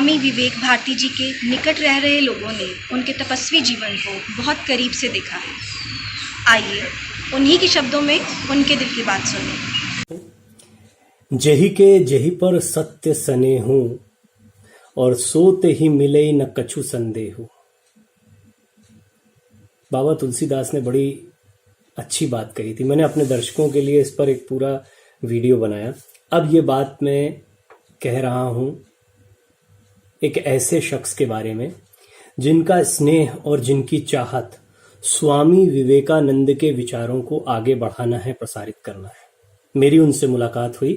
स्वामी विवेक भारती जी के निकट रह रहे लोगों ने उनके तपस्वी जीवन को बहुत करीब से देखा है। आइए उन्हीं के शब्दों में उनके दिल की बात सुनें। जेहि के जेहि पर सत्य सने हूँ और सोते ही मिले न कछु संदेहु। बाबा तुलसीदास ने बड़ी अच्छी बात कही थी। मैंने अपने दर्शकों के लिए इस पर एक पूरा वीडियो बनाया। अब ये बात मैं कह रहा हूँ एक ऐसे शख्स के बारे में जिनका स्नेह और जिनकी चाहत स्वामी विवेकानंद के विचारों को आगे बढ़ाना है, प्रसारित करना है। मेरी उनसे मुलाकात हुई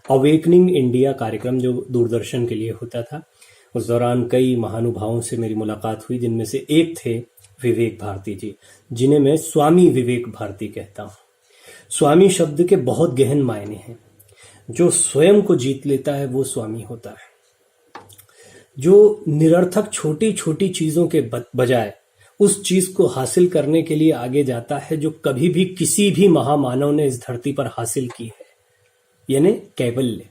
अवेकनिंग इंडिया कार्यक्रम जो दूरदर्शन के लिए होता था। उस दौरान कई महानुभावों से मेरी मुलाकात हुई, जिनमें से एक थे विवेक भारती जी, जिन्हें मैं स्वामी विवेक भारती कहता हूँ। स्वामी शब्द के बहुत गहन मायने हैं। जो स्वयं को जीत लेता है वो स्वामी होता है। जो निरर्थक छोटी छोटी चीजों के बजाय उस चीज को हासिल करने के लिए आगे जाता है जो कभी भी किसी भी महामानव ने इस धरती पर हासिल की है, यानी कैवल्य,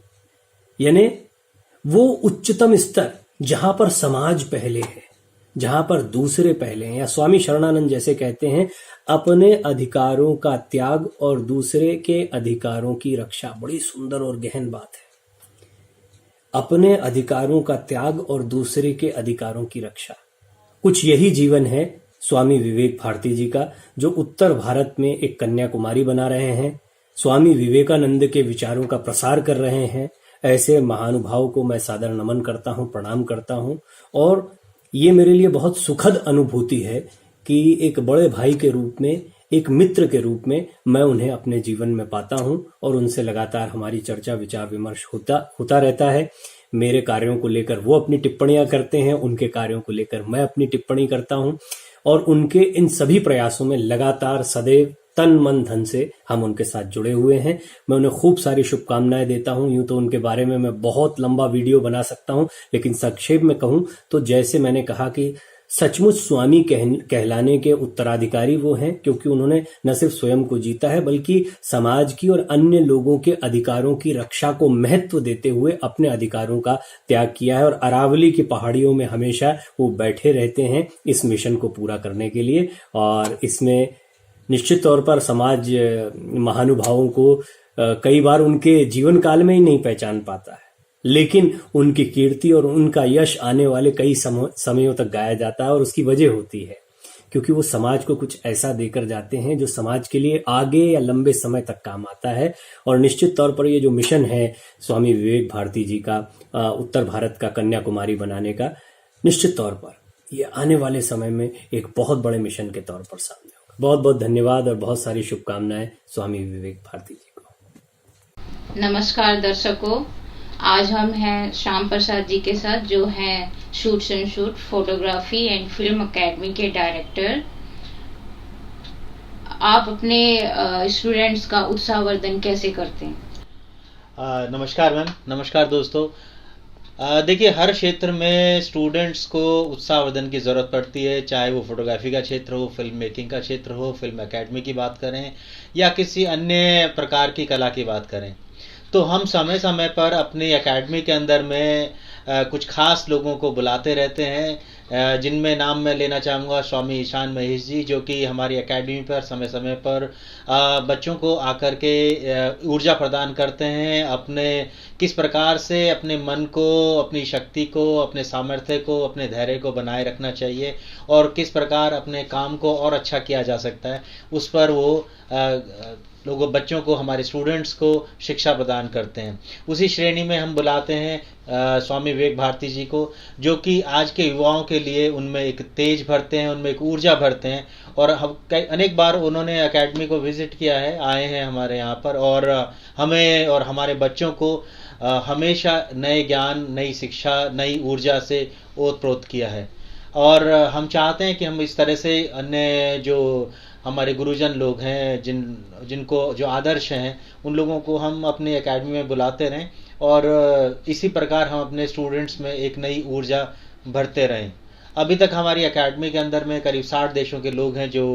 यानी वो उच्चतम स्तर जहां पर समाज पहले है, जहां पर दूसरे पहले हैं, या स्वामी शरणानंद जैसे कहते हैं अपने अधिकारों का त्याग और दूसरे के अधिकारों की रक्षा। बड़ी सुंदर और गहन बात है। अपने अधिकारों का त्याग और दूसरे के अधिकारों की रक्षा, कुछ यही जीवन है स्वामी विवेक भारती जी का, जो उत्तर भारत में एक कन्याकुमारी बना रहे हैं, स्वामी विवेकानंद के विचारों का प्रसार कर रहे हैं। ऐसे महानुभाव को मैं सादर नमन करता हूं, प्रणाम करता हूं। और ये मेरे लिए बहुत सुखद अनुभूति है कि एक बड़े भाई के रूप में, एक मित्र के रूप में मैं उन्हें अपने जीवन में पाता हूं और उनसे लगातार हमारी चर्चा विचार विमर्श होता रहता है। मेरे कार्यों को लेकर वो अपनी टिप्पणियां करते हैं, उनके कार्यों को लेकर मैं अपनी टिप्पणी करता हूं, और उनके इन सभी प्रयासों में लगातार सदैव तन मन धन से हम उनके साथ जुड़े हुए हैं। मैं उन्हें खूब सारी शुभकामनाएं देता हूं। यूं तो उनके बारे में मैं बहुत लंबा वीडियो बना सकता हूं, लेकिन संक्षेप में कहूं तो जैसे मैंने कहा कि सचमुच स्वामी कहलाने के उत्तराधिकारी वो हैं, क्योंकि उन्होंने न सिर्फ स्वयं को जीता है बल्कि समाज की और अन्य लोगों के अधिकारों की रक्षा को महत्व देते हुए अपने अधिकारों का त्याग किया है। और अरावली की पहाड़ियों में हमेशा वो बैठे रहते हैं इस मिशन को पूरा करने के लिए। और इसमें निश्चित तौर पर समाज महानुभावों को कई बार उनके जीवन काल में ही नहीं पहचान पाता है, लेकिन उनकी कीर्ति और उनका यश आने वाले कई समयों तक गाया जाता है। और उसकी वजह होती है क्योंकि वो समाज को कुछ ऐसा देकर जाते हैं जो समाज के लिए आगे या लंबे समय तक काम आता है। और निश्चित तौर पर ये जो मिशन है स्वामी विवेक भारती जी का उत्तर भारत का कन्याकुमारी बनाने का, निश्चित तौर पर ये आने वाले समय में एक बहुत बड़े मिशन के तौर पर सामने होगा। बहुत बहुत धन्यवाद और बहुत सारी शुभकामनाएं स्वामी विवेक भारती जी को। नमस्कार दर्शकों, आज हम हैं श्याम प्रसाद जी के साथ, जो हैं shoots and shoot photography and film academy के डायरेक्टर। आप अपने स्टूडेंट्स का उत्साहवर्धन कैसे करते हैं? नमस्कार मैम, नमस्कार दोस्तों। देखिए, हर क्षेत्र में स्टूडेंट्स को उत्साहवर्धन की ज़रूरत पड़ती है, चाहे वो फोटोग्राफी का क्षेत्र हो, फिल्म मेकिंग का क्षेत्र हो, फिल्म एकेडमी की बात करें या किसी अन्य प्रकार की कला की बात करें। तो हम समय समय पर अपनी एकेडमी के अंदर में कुछ खास लोगों को बुलाते रहते हैं, जिनमें नाम मैं लेना चाहूँगा स्वामी ईशान महेश जी, जो कि हमारी एकेडमी पर समय समय पर बच्चों को आकर के ऊर्जा प्रदान करते हैं, अपने किस प्रकार से अपने मन को, अपनी शक्ति को, अपने सामर्थ्य को, अपने धैर्य को बनाए रखना चाहिए और किस प्रकार अपने काम को और अच्छा किया जा सकता है, उस पर वो लोगों बच्चों को, हमारे स्टूडेंट्स को शिक्षा प्रदान करते हैं। उसी श्रेणी में हम बुलाते हैं स्वामी विवेक भारती जी को, जो कि आज के युवाओं के लिए उनमें एक तेज भरते हैं, उनमें एक ऊर्जा भरते हैं। और हम अनेक बार उन्होंने एकेडमी को विजिट किया है, आए हैं हमारे यहाँ पर, और हमें और हमारे बच्चों को हमेशा नए ज्ञान, नई शिक्षा, नई ऊर्जा से ओतप्रोत किया है। और हम चाहते हैं कि हम इस तरह से अन्य जो हमारे गुरुजन लोग हैं, जिनको जो आदर्श हैं, उन लोगों को हम अपनी एकेडमी में बुलाते रहें और इसी प्रकार हम अपने स्टूडेंट्स में एक नई ऊर्जा भरते रहें। अभी तक हमारी एकेडमी के अंदर में करीब 60 देशों के लोग हैं जो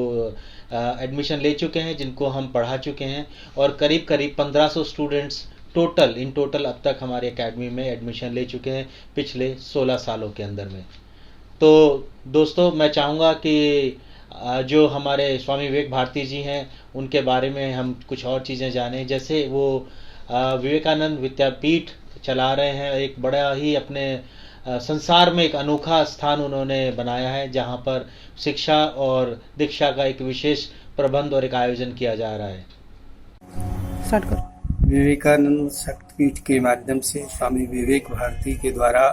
एडमिशन ले चुके हैं, जिनको हम पढ़ा चुके हैं, और करीब 1500 स्टूडेंट्स इन टोटल अब तक हमारी एकेडमी में एडमिशन ले चुके हैं पिछले 16 सालों के अंदर में। तो दोस्तों, मैं चाहूँगा कि जो हमारे स्वामी विवेक भारती जी हैं उनके बारे में हम कुछ और चीज़ें जानें। जैसे वो विवेकानंद विद्यापीठ चला रहे हैं, एक बड़ा ही अपने संसार में एक अनोखा स्थान उन्होंने बनाया है, जहाँ पर शिक्षा और दीक्षा का एक विशेष प्रबंध और एक आयोजन किया जा रहा है। विवेकानंद शक्तिपीठ के माध्यम से स्वामी विवेक भारती के द्वारा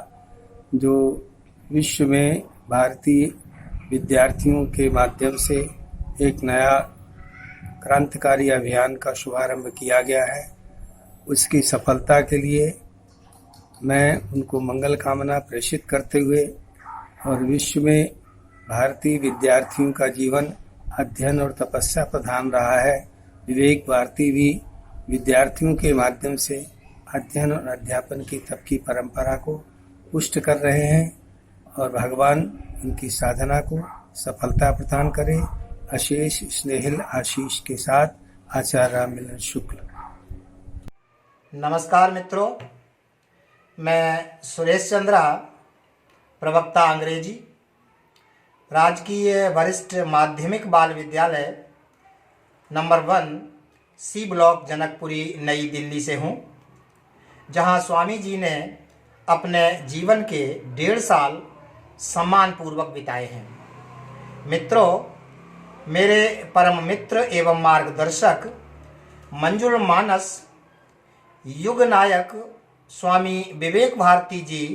जो विश्व में भारतीय विद्यार्थियों के माध्यम से एक नया क्रांतिकारी अभियान का शुभारंभ किया गया है, उसकी सफलता के लिए मैं उनको मंगल कामना प्रेषित करते हुए और विश्व में भारतीय विद्यार्थियों का जीवन अध्ययन और तपस्या प्रधान रहा है, विवेक भारती भी विद्यार्थियों के माध्यम से अध्ययन और अध्यापन की तप की परंपरा को पुष्ट कर रहे हैं और भगवान इनकी साधना को सफलता प्रदान करे। अशेष स्नेहिल आशीष के साथ आचार्य राममिलन शुक्ल। नमस्कार मित्रों, मैं सुरेश चंद्रा, प्रवक्ता अंग्रेजी, राजकीय वरिष्ठ माध्यमिक बाल विद्यालय नंबर 1 सी ब्लॉक जनकपुरी नई दिल्ली से हूँ, जहाँ स्वामी जी ने अपने जीवन के 1.5 साल सम्मानपूर्वक बिताए हैं। मित्रों, मेरे परम मित्र एवं मार्गदर्शक मंजुल मानस युग नायक स्वामी विवेक भारती जी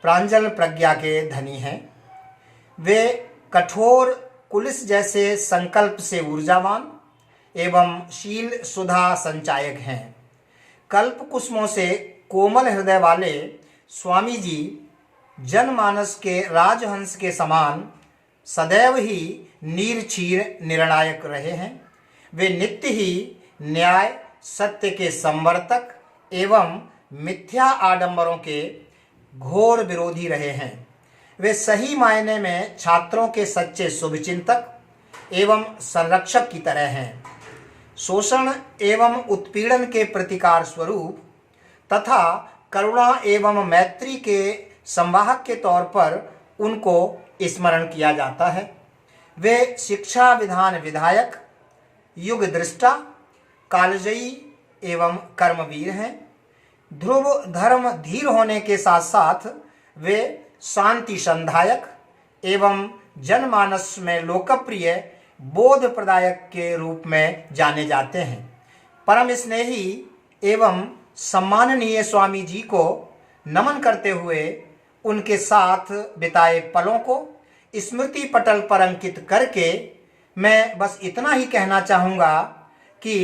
प्रांजल प्रज्ञा के धनी हैं। वे कठोर पुलिस जैसे संकल्प से ऊर्जावान एवं शील सुधा संचायक हैं। कल्प कुसुमों से कोमल हृदय वाले स्वामी जी जनमानस के राजहंस के समान सदैव ही नीरक्षीर निर्णायक रहे हैं। वे नित्य ही न्याय, सत्य के संवर्तक एवं मिथ्या आडंबरों के घोर विरोधी रहे हैं। वे सही मायने में छात्रों के सच्चे शुभचिंतक एवं संरक्षक की तरह हैं। शोषण एवं उत्पीड़न के प्रतिकार स्वरूप तथा करुणा एवं मैत्री के संवाहक के तौर पर उनको स्मरण किया जाता है। वे शिक्षा विधान विधायक, युग दृष्टा, कालजयी एवं कर्मवीर हैं। ध्रुव धर्म धीर होने के साथ साथ वे शांति संधायक एवं जनमानस में लोकप्रिय बोध प्रदायक के रूप में जाने जाते हैं। परम स्नेही एवं सम्माननीय स्वामी जी को नमन करते हुए उनके साथ बिताए पलों को स्मृति पटल पर अंकित करके मैं बस इतना ही कहना चाहूँगा कि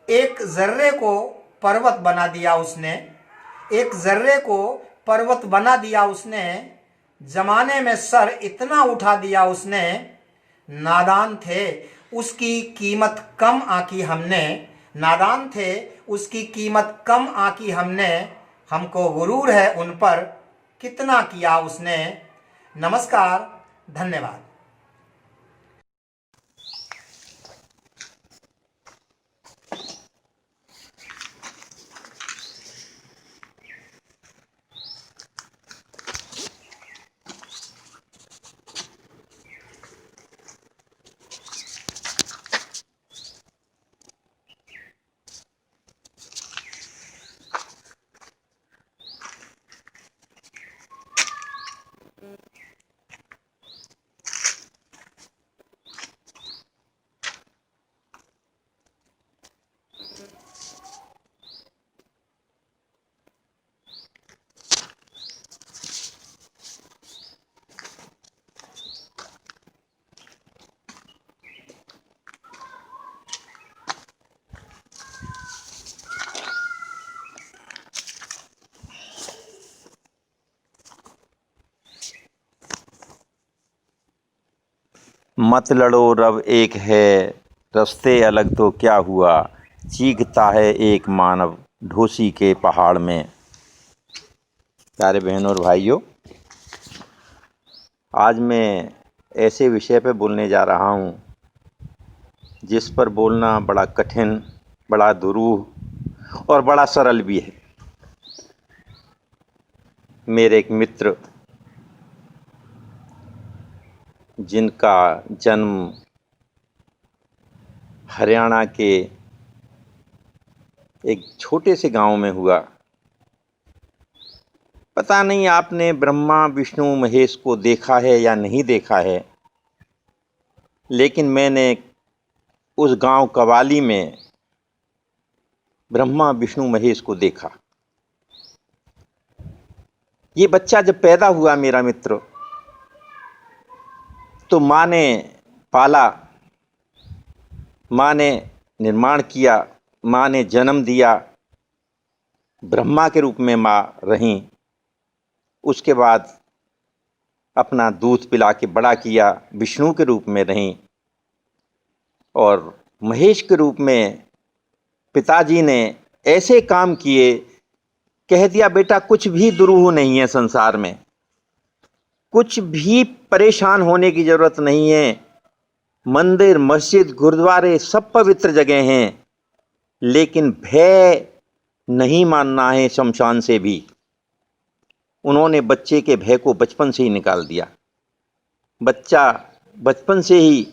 एक जर्रे को पर्वत बना दिया उसने, एक जर्रे को पर्वत बना दिया उसने, जमाने में सर इतना उठा दिया उसने, नादान थे उसकी कीमत कम आंकी हमने, नादान थे उसकी कीमत कम आंकी हमने, हमको गुरूर है उन पर कितना किया उसने। नमस्कार, धन्यवाद। मत लड़ो रब एक है, रास्ते अलग तो क्या हुआ, चीखता है एक मानव ढोसी के पहाड़ में। प्यारे बहनों और भाइयों, आज मैं ऐसे विषय पर बोलने जा रहा हूँ जिस पर बोलना बड़ा कठिन, बड़ा दुरूह और बड़ा सरल भी है। मेरे एक मित्र जिनका जन्म हरियाणा के एक छोटे से गांव में हुआ। पता नहीं आपने ब्रह्मा विष्णु महेश को देखा है या नहीं देखा है, लेकिन मैंने उस गांव कवाली में ब्रह्मा विष्णु महेश को देखा। ये बच्चा जब पैदा हुआ मेरा मित्र, तो माँ ने पाला, माँ ने निर्माण किया, माँ ने जन्म दिया, ब्रह्मा के रूप में माँ रहीं। उसके बाद अपना दूध पिला के बड़ा किया, विष्णु के रूप में रहीं। और महेश के रूप में पिताजी ने ऐसे काम किए, कह दिया बेटा कुछ भी दुरूह नहीं है संसार में, कुछ भी परेशान होने की ज़रूरत नहीं है। मंदिर मस्जिद गुरुद्वारे सब पवित्र जगह हैं, लेकिन भय नहीं मानना है शमशान से भी। उन्होंने बच्चे के भय को बचपन से ही निकाल दिया। बच्चा बचपन से ही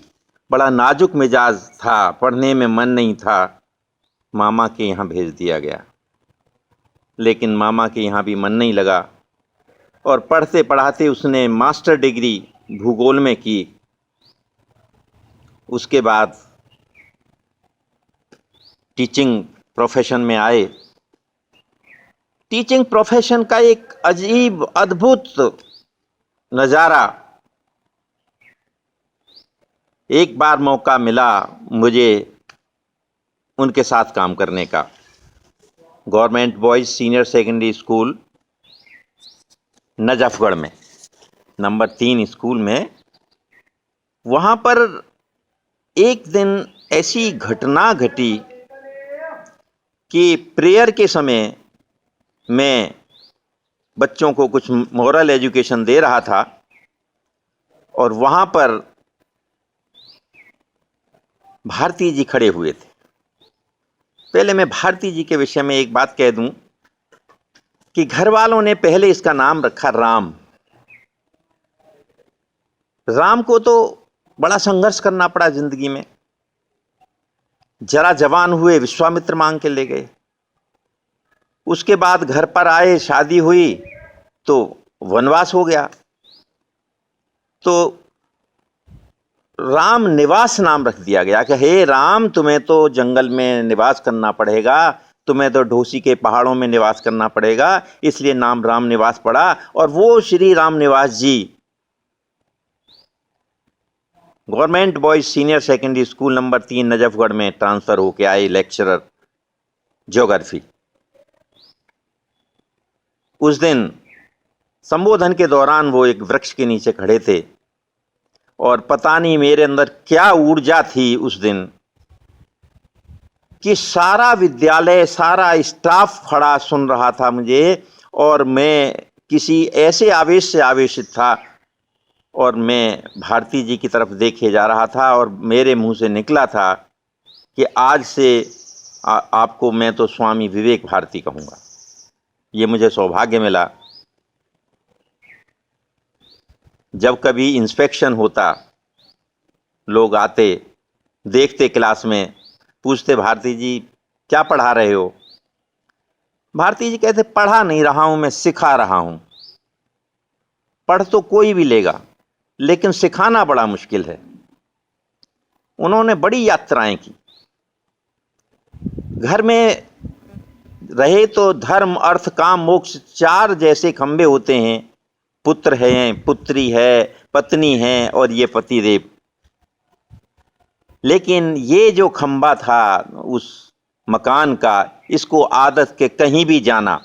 बड़ा नाजुक मिजाज था, पढ़ने में मन नहीं था। मामा के यहाँ भेज दिया गया, लेकिन मामा के यहाँ भी मन नहीं लगा और पढ़ते पढ़ाते उसने मास्टर डिग्री भूगोल में की। उसके बाद टीचिंग प्रोफेशन में आए। टीचिंग प्रोफेशन का एक अजीब अद्भुत नज़ारा। एक बार मौका मिला मुझे उनके साथ काम करने का। Government boys senior secondary school Najafgarh में, नंबर 3 स्कूल में। वहाँ पर एक दिन ऐसी घटना घटी कि प्रेयर के समय मैं बच्चों को कुछ मोरल एजुकेशन दे रहा था, और वहाँ पर भारती जी खड़े हुए थे। पहले मैं भारती जी के विषय में एक बात कह दूं कि घर वालों ने पहले इसका नाम रखा राम। राम को तो बड़ा संघर्ष करना पड़ा जिंदगी में। जरा जवान हुए, विश्वामित्र मांग के ले गए। उसके बाद घर पर आए, शादी हुई तो वनवास हो गया। तो राम निवास नाम रख दिया गया कि हे राम, तुम्हें तो जंगल में निवास करना पड़ेगा, तुम्हें तो ढोसी के पहाड़ों में निवास करना पड़ेगा, इसलिए नाम राम निवास पड़ा। और वो Shri Ram Niwas ji government boys senior secondary school number 3 Najafgarh में ट्रांसफ़र होके आए, लेक्चरर ज्योग्राफी। उस दिन संबोधन के दौरान वो एक वृक्ष के नीचे खड़े थे, और पता नहीं मेरे अंदर क्या ऊर्जा थी उस दिन कि सारा विद्यालय, सारा स्टाफ खड़ा सुन रहा था मुझे, और मैं किसी ऐसे आवेश से आवेशित था, और मैं भारती जी की तरफ देखे जा रहा था, और मेरे मुंह से निकला था कि आज से आपको मैं तो स्वामी विवेक भारती कहूँगा। ये मुझे सौभाग्य मिला। जब कभी इंस्पेक्शन होता, लोग आते, देखते क्लास में, पूछते भारती जी क्या पढ़ा रहे हो? भारती जी कहते पढ़ा नहीं रहा हूं, मैं सिखा रहा हूं। पढ़ तो कोई भी लेगा, लेकिन सिखाना बड़ा मुश्किल है। उन्होंने बड़ी यात्राएं की। घर में रहे तो धर्म अर्थ काम मोक्ष 4 जैसे खंबे होते हैं। पुत्र हैं, पुत्री है, पत्नी है, और ये पतिदेव। लेकिन ये जो खंबा था उस मकान का, इसको आदत के कहीं भी जाना,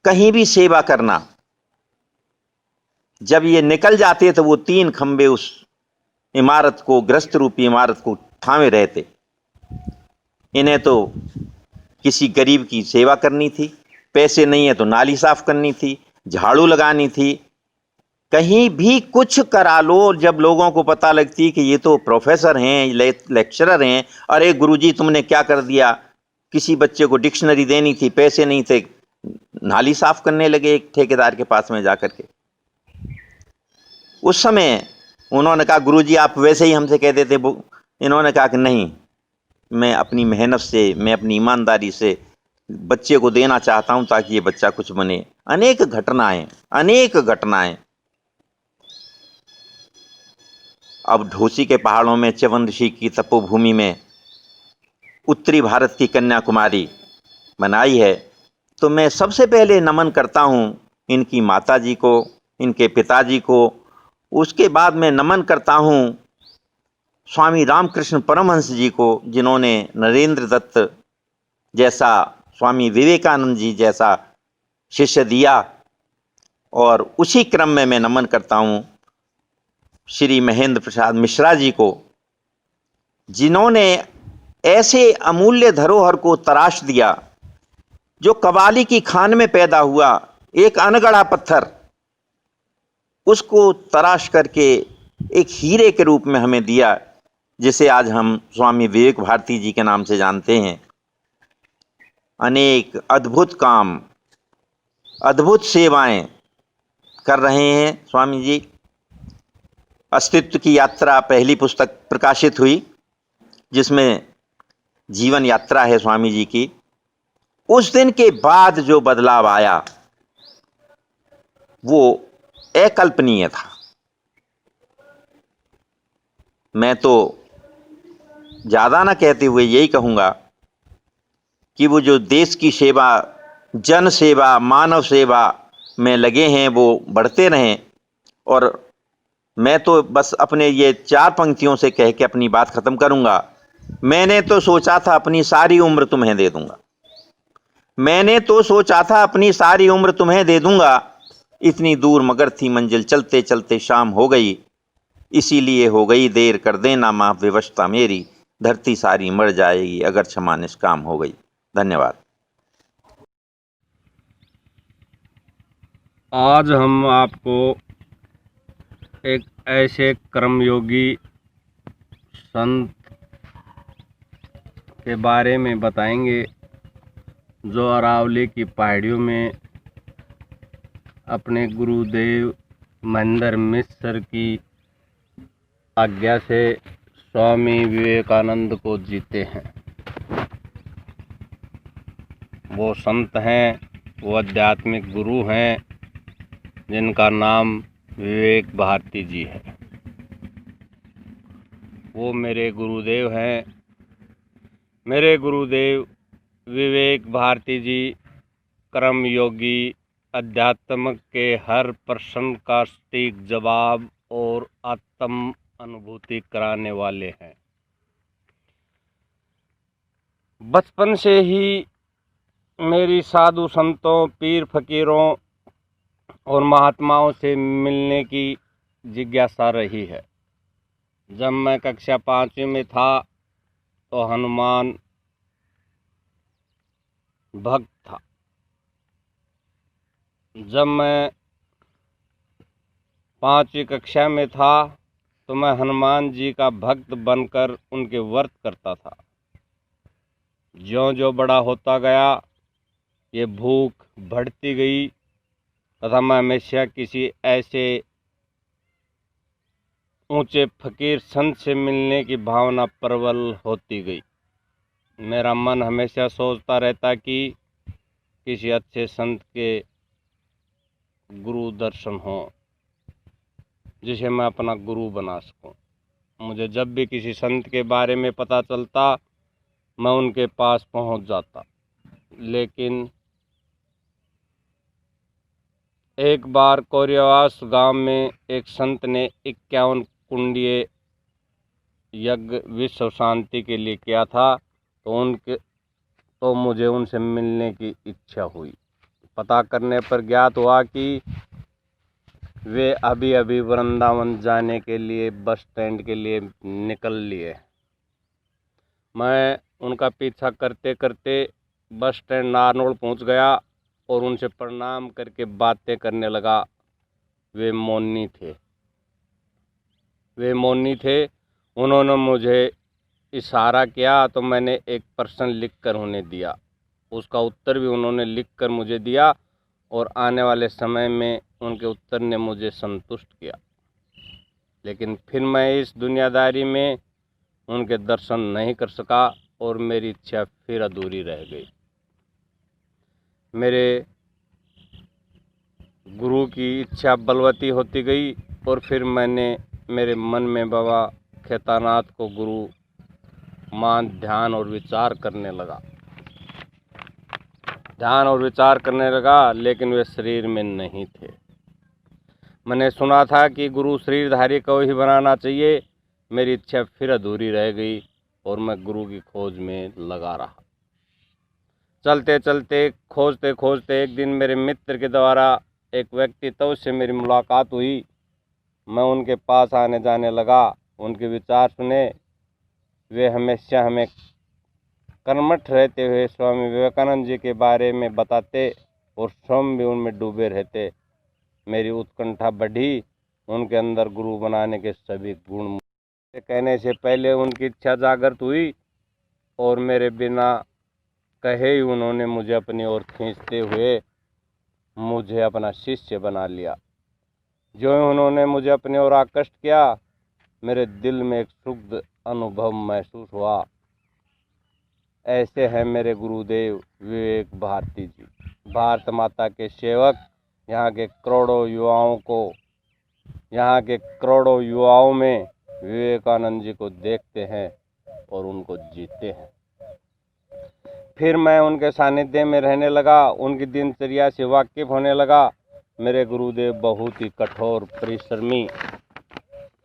कहीं भी सेवा करना। जब ये निकल जाते तो वो 3 खंबे उस इमारत को, ग्रस्त रूपी इमारत को थामे रहते। इन्हें तो किसी गरीब की सेवा करनी थी, पैसे नहीं है तो नाली साफ करनी थी, झाड़ू लगानी थी, कहीं भी कुछ करा लो। जब लोगों को पता लगती कि ये तो प्रोफेसर हैं, लेक्चरर हैं, अरे गुरुजी तुमने क्या कर दिया, किसी बच्चे को डिक्शनरी देनी थी, पैसे नहीं थे, नाली साफ करने लगे एक ठेकेदार के पास में जाकर के। उस समय उन्होंने कहा गुरुजी आप वैसे ही हमसे कह देते। इन्होंने कहा कि नहीं, मैं अपनी मेहनत से, मैं अपनी ईमानदारी से बच्चे को देना चाहता हूं ताकि ये बच्चा कुछ बने। अनेक घटनाएं अब ढोसी के पहाड़ों में, च्यवन ऋषि की तपोभूमि में, उत्तरी भारत की कन्याकुमारी बनाई है। तो मैं सबसे पहले नमन करता हूं इनकी माताजी को, इनके पिताजी को। उसके बाद मैं नमन करता हूं स्वामी रामकृष्ण परमहंस जी को, जिन्होंने नरेंद्र दत्त जैसा, स्वामी विवेकानंद जी जैसा शिष्य दिया। और उसी क्रम में मैं नमन करता हूँ श्री महेंद्र प्रसाद मिश्रा जी को, जिन्होंने ऐसे अमूल्य धरोहर को तराश दिया जो कबाली की खान में पैदा हुआ, एक अनगढ़ा पत्थर, उसको तराश करके एक हीरे के रूप में हमें दिया, जिसे आज हम स्वामी विवेक भारती जी के नाम से जानते हैं। अनेक अद्भुत काम, अद्भुत सेवाएं कर रहे हैं स्वामी जी। अस्तित्व की यात्रा पहली पुस्तक प्रकाशित हुई, जिसमें जीवन यात्रा है स्वामी जी की। उस दिन के बाद जो बदलाव आया वो अकल्पनीय था। मैं तो ज़्यादा ना कहते हुए यही कहूँगा कि वो जो देश की सेवा, जन सेवा, मानव सेवा में लगे हैं वो बढ़ते रहें। और मैं तो बस अपने ये 4 पंक्तियों से कह के अपनी बात ख़त्म करूँगा। मैंने तो सोचा था अपनी सारी उम्र तुम्हें दे दूँगा, मैंने तो सोचा था अपनी सारी उम्र तुम्हें दे दूँगा। इतनी दूर मगर थी मंजिल, चलते चलते शाम हो गई, इसीलिए हो गई देर, कर देना माफ़ विवशता मेरी, धरती सारी मर जाएगी अगर क्षमा निष्काम हो गई। धन्यवाद। आज हम आपको एक ऐसे कर्मयोगी संत के बारे में बताएंगे जो अरावली की पहाड़ियों में अपने गुरुदेव महेंद्र मिश्र की आज्ञा से स्वामी विवेकानंद को जीते हैं। वो संत हैं, वो आध्यात्मिक गुरु हैं, जिनका नाम विवेक भारती जी है। वो मेरे गुरुदेव हैं। मेरे गुरुदेव विवेक भारती जी कर्मयोगी, अध्यात्म के हर प्रश्न का सटीक जवाब और आत्म अनुभूति कराने वाले हैं। बचपन से ही मेरी साधु संतों, पीर फकीरों और महात्माओं से मिलने की जिज्ञासा रही है। जब मैं कक्षा 5वीं में था तो हनुमान भक्त था। जब मैं 5वीं कक्षा में था तो मैं हनुमान जी का भक्त बनकर उनके व्रत करता था। ज्यों-ज्यों बड़ा होता गया ये भूख बढ़ती गई तथा मैं हमेशा किसी ऐसे ऊंचे फकीर संत से मिलने की भावना प्रबल होती गई। मेरा मन हमेशा सोचता रहता कि किसी अच्छे संत के गुरु दर्शन हो, जिसे मैं अपना गुरु बना सकूं। मुझे जब भी किसी संत के बारे में पता चलता मैं उनके पास पहुंच जाता। लेकिन एक बार कोरियावास गांव में एक संत ने 51 कुंडीय यज्ञ विश्व शांति के लिए किया था, तो मुझे उनसे मिलने की इच्छा हुई। पता करने पर ज्ञात हुआ कि वे अभी अभी वृंदावन जाने के लिए बस स्टैंड के लिए निकल लिए। मैं उनका पीछा करते करते बस स्टैंड नारनौल पहुंच गया और उनसे प्रणाम करके बातें करने लगा। वे मौनी थे। उन्होंने मुझे इशारा किया तो मैंने एक प्रश्न लिख कर उन्हें दिया। उसका उत्तर भी उन्होंने लिख कर मुझे दिया और आने वाले समय में उनके उत्तर ने मुझे संतुष्ट किया। लेकिन फिर मैं इस दुनियादारी में उनके दर्शन नहीं कर सका और मेरी इच्छा फिर अधूरी रह गई। मेरे गुरु की इच्छा बलवती होती गई और फिर मैंने मेरे मन में बाबा खेतानाथ को गुरु मान ध्यान और विचार करने लगा, लेकिन वे शरीर में नहीं थे। मैंने सुना था कि गुरु शरीरधारी को ही बनाना चाहिए। मेरी इच्छा फिर अधूरी रह गई और मैं गुरु की खोज में लगा रहा। चलते चलते खोजते खोजते एक दिन मेरे मित्र के द्वारा एक व्यक्तित्व से मेरी मुलाकात हुई। मैं उनके पास आने जाने लगा, उनके विचार सुने। वे हमेशा हमें कर्मठ रहते हुए स्वामी विवेकानंद जी के बारे में बताते और स्वयं भी उनमें डूबे रहते। मेरी उत्कंठा बढ़ी। उनके अंदर गुरु बनाने के सभी गुण कहने से पहले उनकी इच्छा जागृत हुई और मेरे बिना कहे ही उन्होंने मुझे अपनी ओर खींचते हुए मुझे अपना शिष्य बना लिया। जो उन्होंने मुझे अपनी ओर आकृष्ट किया, मेरे दिल में एक सुखद अनुभव महसूस हुआ। ऐसे हैं मेरे गुरुदेव विवेक भारती जी, भारत माता के सेवक। यहाँ के करोड़ों युवाओं में विवेकानंद जी को देखते हैं और उनको जीते हैं। फिर मैं उनके सानिध्य में रहने लगा, उनकी दिनचर्या से वाकिफ होने लगा। मेरे गुरुदेव बहुत ही कठोर, परिश्रमी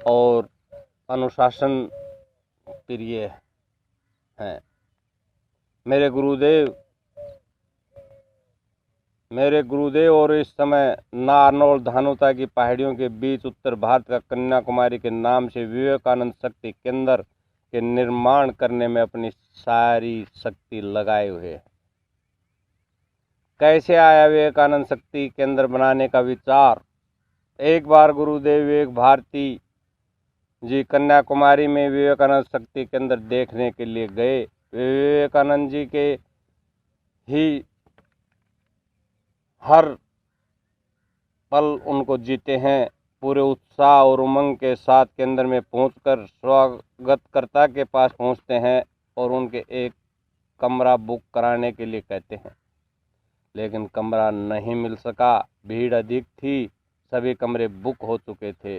और अनुशासन प्रिय हैं। मेरे गुरुदेव और इस समय नारनौल धानुता की पहाड़ियों के बीच उत्तर भारत का कन्याकुमारी के नाम से विवेकानंद शक्ति केंद्र के निर्माण करने में अपनी सारी शक्ति लगाए हुए हैं। कैसे आया विवेकानंद शक्ति केंद्र बनाने का विचार? एक बार गुरुदेव विवेक भारती जी कन्याकुमारी में विवेकानंद शक्ति केंद्र देखने के लिए गए। विवेकानंद जी के ही हर पल उनको जीते हैं। पूरे उत्साह और उमंग के साथ केंद्र में पहुंचकर स्वागतकर्ता के पास पहुंचते हैं और उनके एक कमरा बुक कराने के लिए कहते हैं, लेकिन कमरा नहीं मिल सका। भीड़ अधिक थी, सभी कमरे बुक हो चुके थे।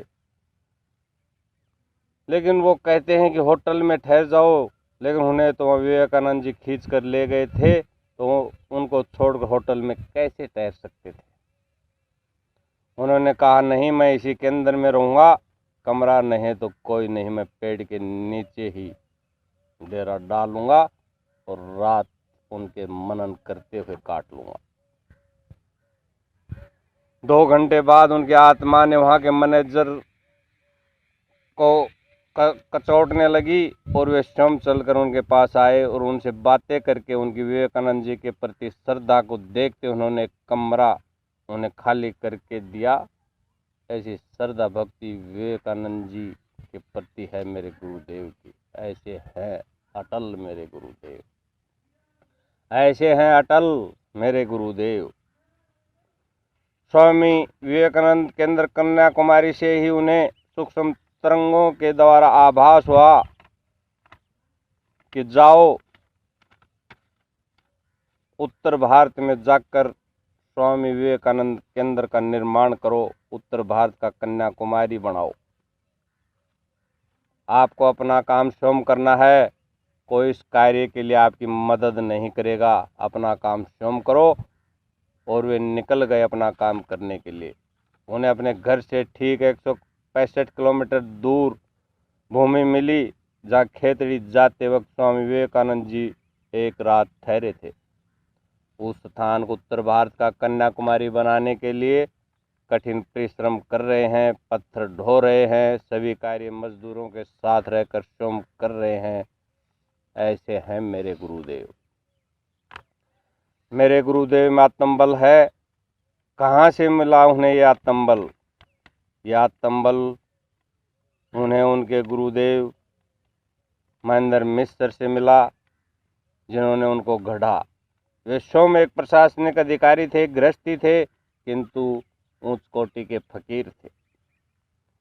लेकिन वो कहते हैं कि होटल में ठहर जाओ, लेकिन उन्हें तो विवेकानंद जी खींच कर ले गए थे, तो उनको छोड़कर होटल में कैसे ठहर सकते थे। उन्होंने कहा, नहीं, मैं इसी केंद्र में रहूँगा। कमरा नहीं तो कोई नहीं, मैं पेड़ के नीचे ही डेरा डालूंगा और रात उनके मनन करते हुए काट लूँगा। 2 घंटे बाद उनकी आत्मा ने वहाँ के मैनेजर को कचोटने लगी और वे स्वयं चलकर उनके पास आए और उनसे बातें करके उनकी विवेकानंद जी के प्रति श्रद्धा को देखते उन्होंने कमरा उन्हें खाली करके दिया। ऐसी श्रद्धा भक्ति विवेकानंद जी के प्रति है मेरे गुरुदेव की। ऐसे हैं अटल मेरे गुरुदेव, ऐसे हैं अटल मेरे गुरुदेव। स्वामी विवेकानंद केंद्र कन्याकुमारी से ही उन्हें सूक्ष्म तरंगों के द्वारा आभास हुआ कि जाओ उत्तर भारत में जाकर स्वामी विवेकानंद केंद्र का निर्माण करो, उत्तर भारत का कन्याकुमारी बनाओ। आपको अपना काम स्वयं करना है, कोई इस कार्य के लिए आपकी मदद नहीं करेगा। अपना काम स्वयं करो। और वे निकल गए अपना काम करने के लिए। उन्हें अपने घर से ठीक 165 किलोमीटर दूर भूमि मिली, जहाँ खेतड़ी जाते वक्त स्वामी विवेकानंद जी एक रात ठहरे थे। उस स्थान को उत्तर भारत का कन्याकुमारी बनाने के लिए कठिन परिश्रम कर रहे हैं, पत्थर ढो रहे हैं, सभी कार्य मजदूरों के साथ रहकर स्वयं कर रहे हैं। ऐसे हैं मेरे गुरुदेव। मेरे गुरुदेव में आत्मबल है। कहाँ से मिला उन्हें यह आत्मबल? यह आत्मबल उन्हें उनके गुरुदेव महेंद्र मिश्र से मिला, जिन्होंने उनको गढ़ा। वे स्वयं एक प्रशासनिक अधिकारी थे, गृहस्थी थे, किंतु ऊंच कोटि के फकीर थे।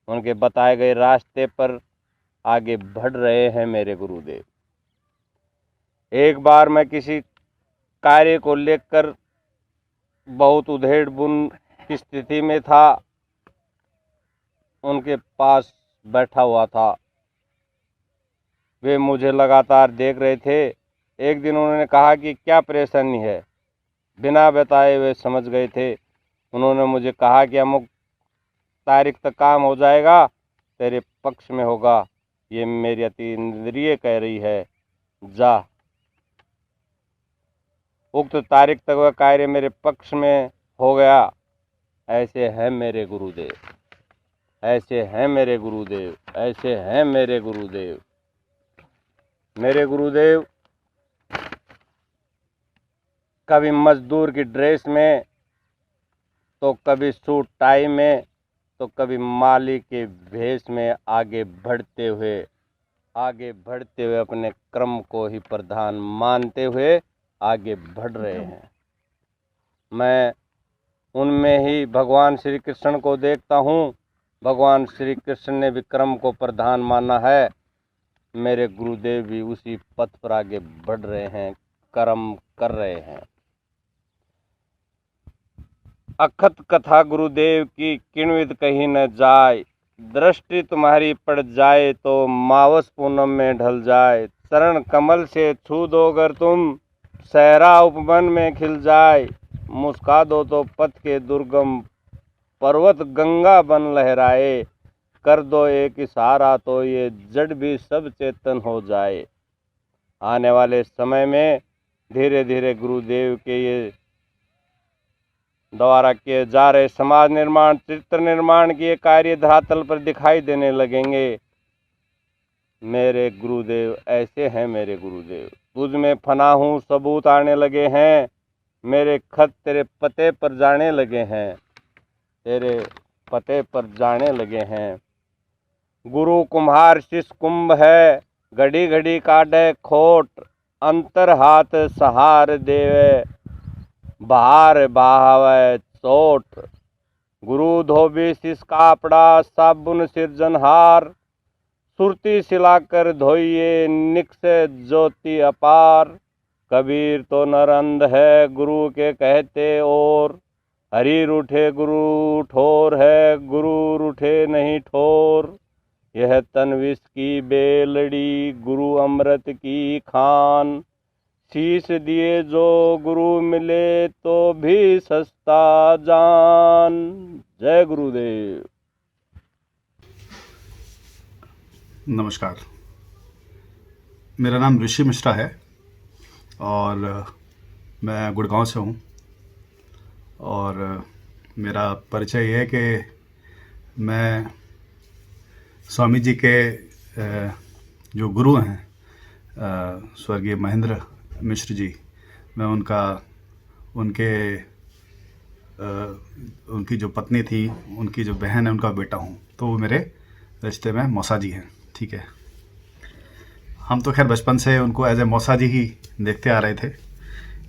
उनके बताए गए रास्ते पर आगे बढ़ रहे हैं मेरे गुरुदेव। एक बार मैं किसी कार्य को लेकर बहुत उधेड़-बुन की स्थिति में था, उनके पास बैठा हुआ था। वे मुझे लगातार देख रहे थे। एक दिन उन्होंने कहा कि क्या परेशानी है। बिना बताए वे समझ गए थे। उन्होंने मुझे कहा कि अमुक तारीख तक काम हो जाएगा, तेरे पक्ष में होगा। ये मेरी अति इंद्रिय कह रही है, जा। उक्त तारीख तक वह कार्य मेरे पक्ष में हो गया। ऐसे हैं मेरे गुरुदेव, ऐसे हैं मेरे गुरुदेव, ऐसे हैं मेरे गुरुदेव। मेरे गुरुदेव कभी मजदूर की ड्रेस में, तो कभी सूट टाई में, तो कभी माली के भेष में आगे बढ़ते हुए अपने क्रम को ही प्रधान मानते हुए आगे बढ़ रहे हैं। मैं उनमें ही भगवान श्री कृष्ण को देखता हूँ। भगवान श्री कृष्ण ने भी क्रम को प्रधान माना है। मेरे गुरुदेव भी उसी पथ पर आगे बढ़ रहे हैं, कर्म कर रहे हैं। अखत कथा गुरुदेव की किणविद कहीं न जाए, दृष्टि तुम्हारी पड़ जाए तो मावस पूनम में ढल जाए। चरण कमल से छू दो अगर तुम, सहरा उपवन में खिल जाए। मुस्का दो तो पथ के दुर्गम पर्वत गंगा बन लहराए। कर दो एक इशारा तो ये जड़ भी सब चेतन हो जाए। आने वाले समय में धीरे धीरे गुरुदेव के ये द्वारा किए जा रहे समाज निर्माण, चरित्र निर्माण के कार्य धरातल पर दिखाई देने लगेंगे। मेरे गुरुदेव ऐसे हैं मेरे गुरुदेव। तुझ में फना हूँ सबूत आने लगे हैं। मेरे खत तेरे पते पर जाने लगे हैं, तेरे पते पर जाने लगे हैं। गुरु कुम्हार शिष्य कुंभ है, घड़ी घड़ी काटे खोट। अंतर हाथ सहार देवे, बहार बहावे चोट। गुरु धोबी शिष्य कापड़ा, साबुन सिरजनहार। सुरती सिलाकर धोइए, निकसे ज्योति अपार। कबीर तो नरंद है गुरु के कहते और। हरि रूठे गुरु ठोर है, गुरु रूठे नहीं ठोर। यह तन विष की बेलड़ी, गुरु अमृत की खान। शीश दिए जो गुरु मिले तो भी सस्ता जान। जय गुरुदेव। नमस्कार, मेरा नाम ऋषि मिश्रा है और मैं गुड़गांव से हूँ। और मेरा परिचय ये है कि मैं स्वामी जी के जो गुरु हैं, स्वर्गीय महेंद्र मिश्र जी, मैं उनकी जो पत्नी थी, उनकी जो बहन है, उनका बेटा हूँ। तो वो मेरे रिश्ते में मौसा जी हैं। ठीक है, हम तो खैर बचपन से उनको एज ए मौसा जी ही देखते आ रहे थे,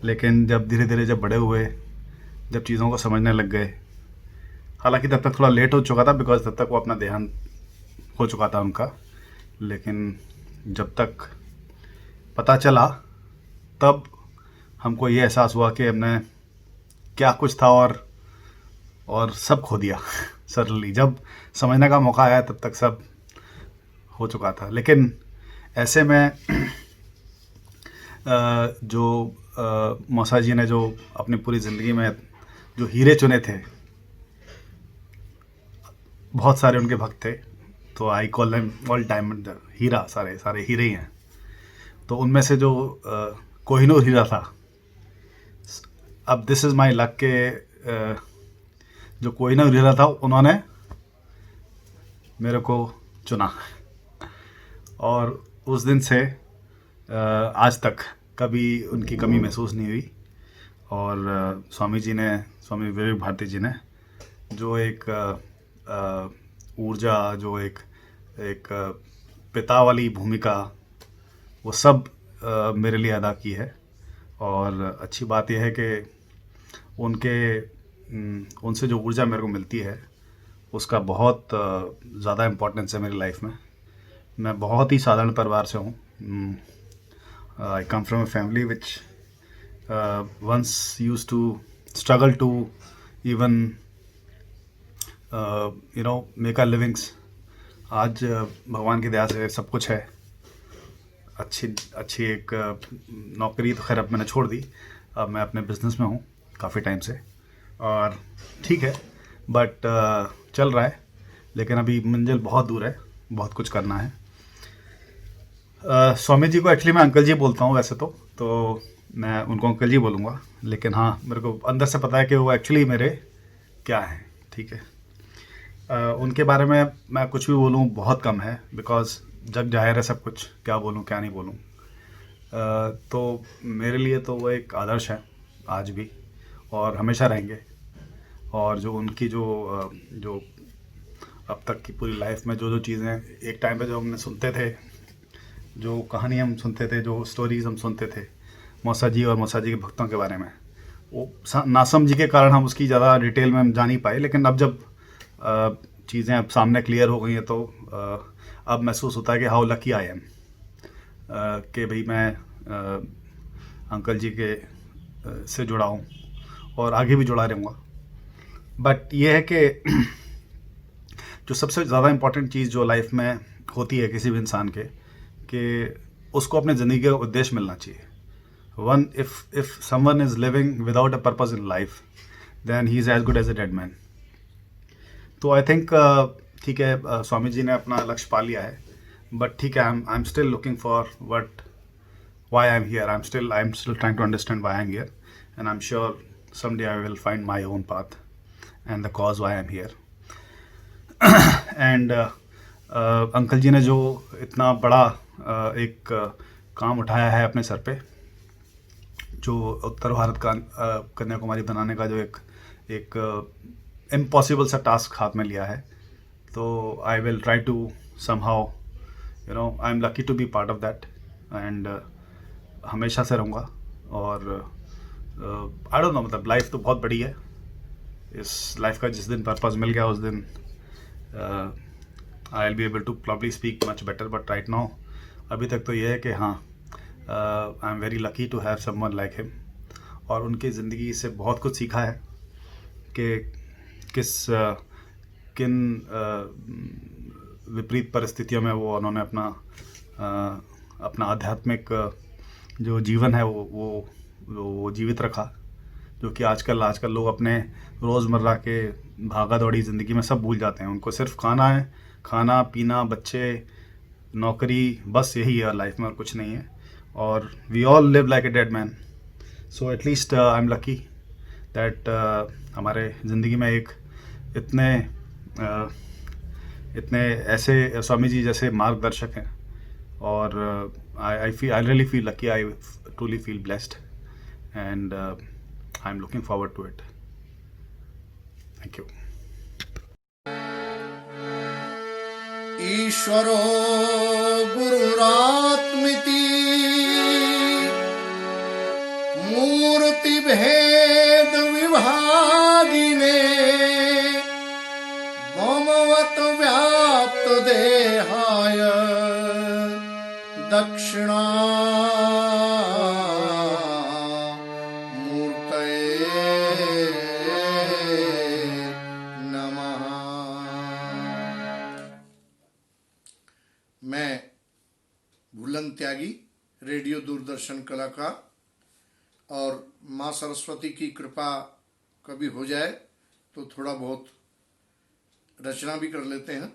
लेकिन जब धीरे धीरे जब बड़े हुए, जब चीज़ों को समझने लग गए, हालांकि तब तक थोड़ा लेट हो चुका था, बिकॉज तब तक वो अपना देहांत हो चुका था उनका। लेकिन जब तक पता चला, तब हमको ये एहसास हुआ कि हमने क्या कुछ था और सब खो दिया। सडनली जब समझने का मौका आया, तब तक सब हो चुका था। लेकिन ऐसे में जो मौसा जी ने जो अपनी पूरी ज़िंदगी में जो हीरे चुने थे, बहुत सारे उनके भक्त थे, तो I call them all diamond heera, सारे हीरे ही हैं। तो उनमें से जो कोहिनूर हीरा था, अब दिस इज़ माई लक के जो कोहिनूर हीरा था, उन्होंने मेरे को चुना। और उस दिन से आज तक कभी उनकी कमी महसूस नहीं हुई। और स्वामी विवेक भारती जी ने जो एक ऊर्जा, जो एक पिता वाली भूमिका वो सब मेरे लिए अदा की है। और अच्छी बात यह है कि उनसे जो ऊर्जा मेरे को मिलती है उसका बहुत ज़्यादा इम्पोर्टेंस है मेरी लाइफ में। मैं बहुत ही साधारण परिवार से हूँ। I come from a family which once use to struggle to even make our livings. आज भगवान की दया से सब कुछ है। अच्छी एक नौकरी तो खैर अब मैंने छोड़ दी, अब मैं अपने बिजनेस में हूँ काफ़ी टाइम से, और ठीक है, बट चल रहा है। लेकिन अभी मंजिल बहुत दूर है, बहुत कुछ करना है। स्वामी जी को एक्चुअली मैं अंकल जी बोलता हूँ वैसे तो मैं उनको अंकल जी बोलूँगा, लेकिन हाँ, मेरे को अंदर से पता है कि वो एक्चुअली मेरे क्या हैं, ठीक है। उनके बारे में मैं कुछ भी बोलूँ बहुत कम है, बिकॉज जग जाहिर है सब कुछ, क्या बोलूँ क्या नहीं बोलूँ। तो मेरे लिए तो वो एक आदर्श है आज भी, और हमेशा रहेंगे। और जो उनकी जो अब तक की पूरी लाइफ में जो चीज़ें एक टाइम पे जो हमने सुनते थे, जो कहानी हम सुनते थे, जो स्टोरीज़ हम सुनते थे मौसा जी और मौसा जी के भक्तों के बारे में, वो नासमझी के कारण हम उसकी ज़्यादा डिटेल में हम जा नहीं पाए। लेकिन अब जब चीज़ें अब सामने क्लियर हो गई हैं तो अब महसूस होता है कि हाउ लकी आई एम कि भाई मैं अंकल जी के से जुड़ा हूँ और आगे भी जुड़ा रहूँगा। बट ये है कि जो सबसे ज़्यादा इम्पॉर्टेंट चीज़ जो लाइफ में होती है किसी भी इंसान के, कि उसको अपने ज़िंदगी का उद्देश्य मिलना चाहिए। If someone is living without a purpose in life, then he is as good as a dead man. तो आई थिंक ठीक है, स्वामी जी ने अपना लक्ष्य पा लिया है, बट ठीक है, I am still looking for why I'm here. I'm still trying to understand why I'm here, and I'm sure someday I will find my own path and the cause why I'm here. And uncle ji ने जो इतना बड़ा एक काम उठाया है अपने sir पे, जो उत्तर भारत का कन्याकुमारी बनाने का जो एक इम्पॉसिबल सा टास्क हाथ में लिया है, तो I will try to somehow, I am lucky to be part of that, and हमेशा से रहूँगा। और आई डोंट नो, मतलब लाइफ तो बहुत बड़ी है। इस लाइफ का जिस दिन पर्पस मिल गया उस दिन I will be able to probably speak much better, but right now अभी तक तो ये है कि हाँ, I am very lucky to have someone like him. और उनकी ज़िंदगी से बहुत कुछ सीखा है कि किन विपरीत परिस्थितियों में वो उन्होंने अपना आध्यात्मिक जो जीवन है वो जीवित रखा, जो कि आजकल लोग अपने रोज़मर्रा के भागा दौड़ी ज़िंदगी में सब भूल जाते हैं। उनको सिर्फ खाना पीना, बच्चे, नौकरी, बस यही है लाइफ में, और कुछ नहीं है। और we all live like a dead man. So at least I am lucky that हमारे ज़िंदगी में एक इतने ऐसे स्वामी जी जैसे मार्गदर्शक हैं। और I really feel lucky. I truly feel blessed, and I'm looking forward to it. Thank you. ईश्वरो गुरुरात्मिति मूर्ति भेद विभागिने ममवत व्याप्त देहाय दक्षिणा मूर्तये नमः। मैं भूलन त्यागी, रेडियो दूरदर्शन कलाकार, और माँ सरस्वती की कृपा कभी हो जाए तो थोड़ा बहुत रचना भी कर लेते हैं।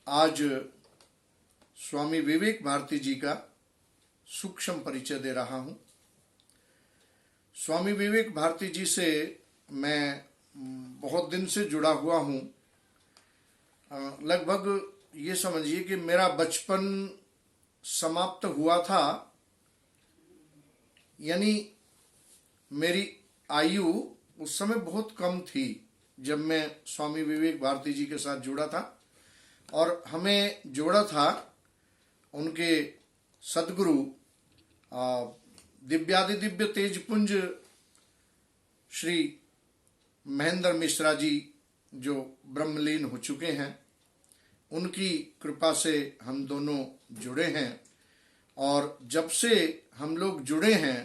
आज स्वामी विवेक भारती जी का सूक्ष्म परिचय दे रहा हूँ। स्वामी विवेक भारती जी से मैं बहुत दिन से जुड़ा हुआ हूँ। लगभग ये समझिए कि मेरा बचपन समाप्त हुआ था, यानी मेरी आयु उस समय बहुत कम थी जब मैं स्वामी विवेक भारती जी के साथ जुड़ा था। और हमें जोड़ा था उनके सदगुरु दिव्यादिदिव्य तेजपुंज श्री महेंद्र मिश्रा जी जो ब्रह्मलीन हो चुके हैं, उनकी कृपा से हम दोनों जुड़े हैं। और जब से हम लोग जुड़े हैं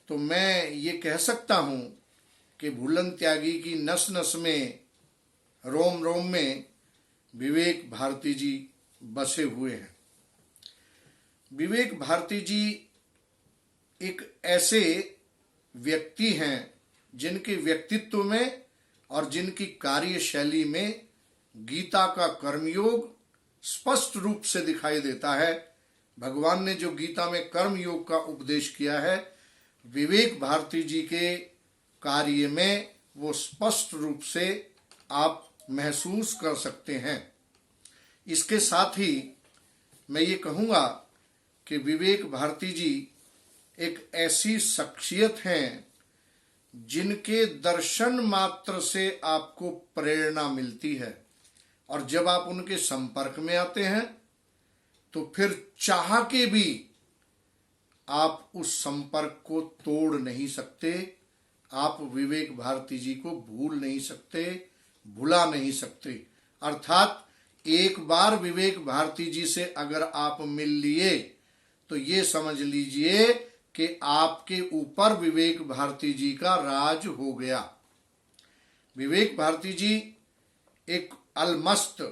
तो मैं ये कह सकता हूँ कि भूलन त्यागी की नस नस में, रोम रोम में विवेक भारती जी बसे हुए हैं। विवेक भारती जी एक ऐसे व्यक्ति हैं जिनके व्यक्तित्व में और जिनकी कार्यशैली में गीता का कर्मयोग स्पष्ट रूप से दिखाई देता है। भगवान ने जो गीता में कर्मयोग का उपदेश किया है, विवेक भारती जी के कार्य में वो स्पष्ट रूप से आप महसूस कर सकते हैं। इसके साथ ही मैं ये कहूँगा कि विवेक भारती जी एक ऐसी शख्सियत हैं जिनके दर्शन मात्र से आपको प्रेरणा मिलती है, और जब आप उनके संपर्क में आते हैं तो फिर चाह के भी आप उस संपर्क को तोड़ नहीं सकते। आप विवेक भारती जी को भूल नहीं सकते, भुला नहीं सकते। अर्थात एक बार विवेक भारती जी से अगर आप मिल लिए तो ये समझ लीजिए कि आपके ऊपर विवेक भारती जी का राज हो गया। विवेक भारती जी एक अलमस्त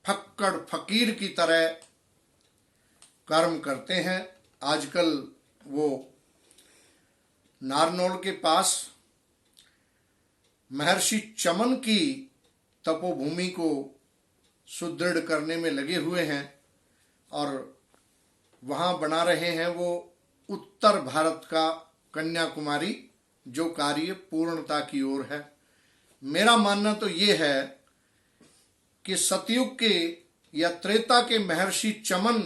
फक्कड़ फकीर की तरह कर्म करते हैं। आजकल वो नारनौल के पास महर्षि चमन की तपोभूमि को सुदृढ़ करने में लगे हुए हैं और वहां बना रहे हैं वो उत्तर भारत का कन्याकुमारी, जो कार्य पूर्णता की ओर है। मेरा मानना तो ये है कि सतयुग के या त्रेता के महर्षि चमन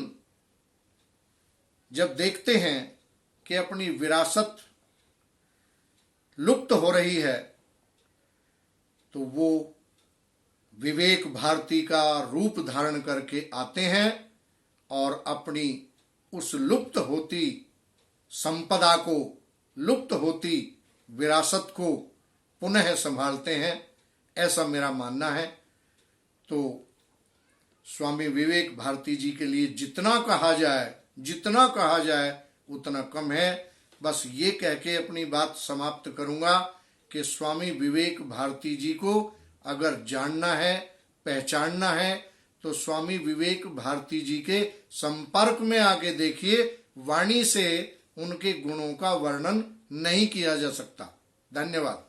जब देखते हैं कि अपनी विरासत लुप्त हो रही है तो वो विवेक भारती का रूप धारण करके आते हैं और अपनी उस लुप्त होती संपदा को, लुप्त होती विरासत को पुनः संभालते हैं, ऐसा मेरा मानना है। तो स्वामी विवेक भारती जी के लिए जितना कहा जाए उतना कम है। बस ये कह के अपनी बात समाप्त करूंगा कि स्वामी विवेक भारती जी को अगर जानना है, पहचानना है तो स्वामी विवेक भारती जी के संपर्क में आके देखिए। वाणी से उनके गुणों का वर्णन नहीं किया जा सकता। धन्यवाद।